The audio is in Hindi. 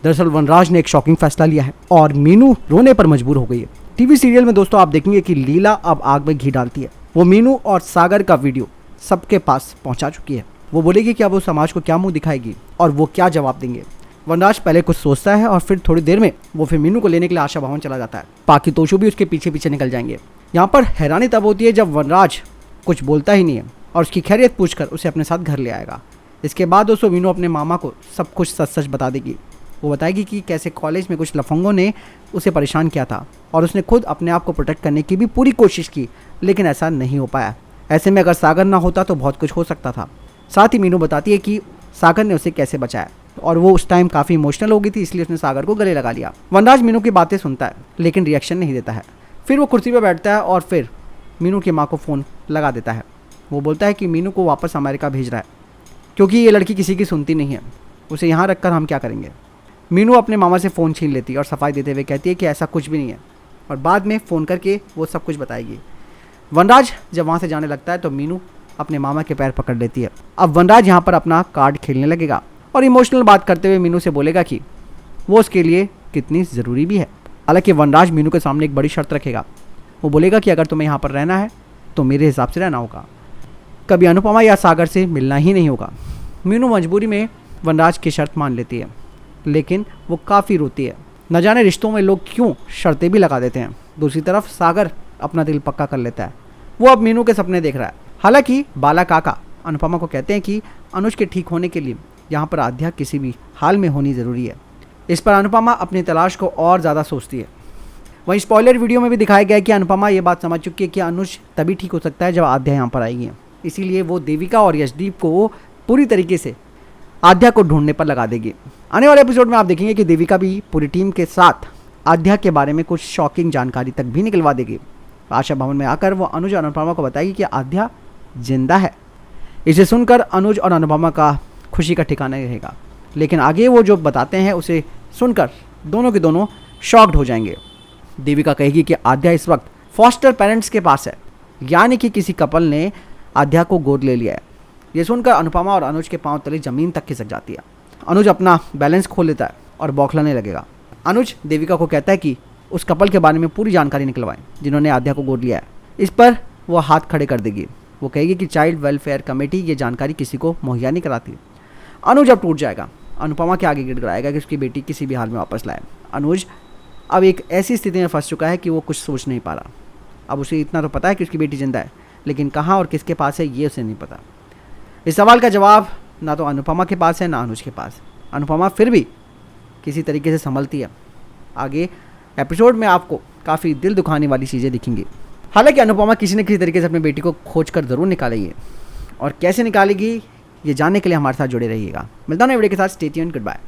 दरअसल वनराज ने एक शॉकिंग फैसला लिया है और मीनू रोने पर मजबूर हो गई है। टीवी सीरियल में दोस्तों आप देखेंगे कि लीला अब आग में घी डालती है। वो मीनू और सागर का वीडियो सबके पास पहुंचा चुकी है। वो बोलेगी कि अब वो समाज को क्या मुंह दिखाएगी और वो क्या जवाब देंगे। वनराज पहले कुछ सोचता है और फिर थोड़ी देर में वो फिर मीनू को लेने के लिए आशा भवन चला जाता है। बाकी तोशु भी उसके पीछे पीछे निकल जाएंगे। यहाँ पर हैरानी तब होती है जब वनराज कुछ बोलता ही नहीं है और उसकी खैरियत पूछकर उसे अपने साथ घर ले आएगा। इसके बाद दोस्तों मीनू अपने मामा को सब कुछ सच सच बता देगी। वो बताएगी कि कैसे कॉलेज में कुछ लफंगों ने उसे परेशान किया था और उसने खुद अपने आप को प्रोटेक्ट करने की भी पूरी कोशिश की, लेकिन ऐसा नहीं हो पाया। ऐसे में अगर सागर ना होता तो बहुत कुछ हो सकता था। साथ ही मीनू बताती है कि सागर ने उसे कैसे बचाया और वो उस टाइम काफ़ी इमोशनल हो गई थी, इसलिए उसने सागर को गले लगा लिया। वनराज मीनू की बातें सुनता है लेकिन रिएक्शन नहीं देता है। फिर वो कुर्सी पर बैठता है और फिर मीनू की माँ को फ़ोन लगा देता है। वो बोलता है कि मीनू को वापस अमेरिका भेज रहा है क्योंकि ये लड़की किसी की सुनती नहीं है, उसे यहाँ रखकर हम क्या करेंगे। मीनू अपने मामा से फ़ोन छीन लेती है और सफाई देते हुए कहती है कि ऐसा कुछ भी नहीं है और बाद में फ़ोन करके वो सब कुछ बताएगी। वनराज जब वहाँ से जाने लगता है तो मीनू अपने मामा के पैर पकड़ लेती है। अब वनराज यहाँ पर अपना कार्ड खेलने लगेगा और इमोशनल बात करते हुए मीनू से बोलेगा कि वो उसके लिए कितनी ज़रूरी भी है। हालांकि वनराज मीनू के सामने एक बड़ी शर्त रखेगा। वो बोलेगा कि अगर तुम्हें यहाँ पर रहना है तो मेरे हिसाब से रहना होगा, कभी अनुपमा या सागर से मिलना ही नहीं होगा। मीनू मजबूरी में वनराज की शर्त मान लेती है लेकिन वो काफ़ी रोती है। न जाने रिश्तों में लोग क्यों शर्तें भी लगा देते हैं। दूसरी तरफ सागर अपना दिल पक्का कर लेता है। वो अब मीनू के सपने देख रहा है। हालांकि बाला काका अनुपमा को कहते हैं कि अनुज के ठीक होने के लिए यहाँ पर आध्या किसी भी हाल में होनी ज़रूरी है। इस पर अनुपमा अपनी तलाश को और ज़्यादा सोचती है। वहीं स्पॉइलर वीडियो में भी दिखाया गया है कि अनुपमा ये बात समझ चुकी है कि अनुज तभी ठीक हो सकता है जब आध्या यहाँ पर आएगी। इसीलिए वो देविका और यशदीप को पूरी तरीके से आध्या को ढूंढने पर लगा देगी। आने वाले एपिसोड में आप देखेंगे कि देविका भी पूरी टीम के साथ आध्या के बारे में कुछ शॉकिंग जानकारी तक भी निकलवा देगी। आशा भवन में आकर वो अनुज और अनुपमा को बताएगी कि आध्या जिंदा है। इसे सुनकर अनुज और अनुपमा का खुशी का ठिकाना नहीं रहेगा, लेकिन आगे वो जो बताते हैं उसे सुनकर दोनों के दोनों शॉक्ड हो जाएंगे। देविका कहेगी कि आध्या इस वक्त फॉस्टर पेरेंट्स के पास है, यानी कि किसी कपल ने आध्या को गोद ले लिया है। ये सुनकर अनुपमा और अनुज के पांव तले जमीन तक खिसक जाती है। अनुज अपना बैलेंस खो लेता है और बौखलाने लगेगा। अनुज देविका को कहता है कि उस कपल के बारे में पूरी जानकारी निकलवाएं जिन्होंने आध्या को गोद लिया है। इस पर वो हाथ खड़े कर देगी। वो कहेगी कि चाइल्ड वेलफेयर कमेटी ये जानकारी किसी को मुहैया नहीं कराती। अनुज अब टूट जाएगा। अनुपमा के आगे गिड़गिड़ाएगा कि उसकी बेटी किसी भी हाल में वापस लाए। अनुज अब एक ऐसी स्थिति में फंस चुका है कि वो कुछ सोच नहीं पा रहा। अब उसे इतना तो पता है कि उसकी बेटी जिंदा है, लेकिन कहाँ और किसके पास है ये उसे नहीं पता। इस सवाल का जवाब ना तो अनुपमा के पास है ना अनुज के पास। अनुपमा फिर भी किसी तरीके से संभलती है। आगे एपिसोड में आपको काफ़ी दिल दुखाने वाली चीज़ें दिखेंगी। हालांकि अनुपमा किसी न किसी तरीके से अपनी बेटी को खोज कर ज़रूर निकालेगी और कैसे निकालेगी ये जानने के लिए हमारे साथ जुड़े रहिएगा। मिलता हूं नए वीडियो के साथ। Stay tuned, good bye.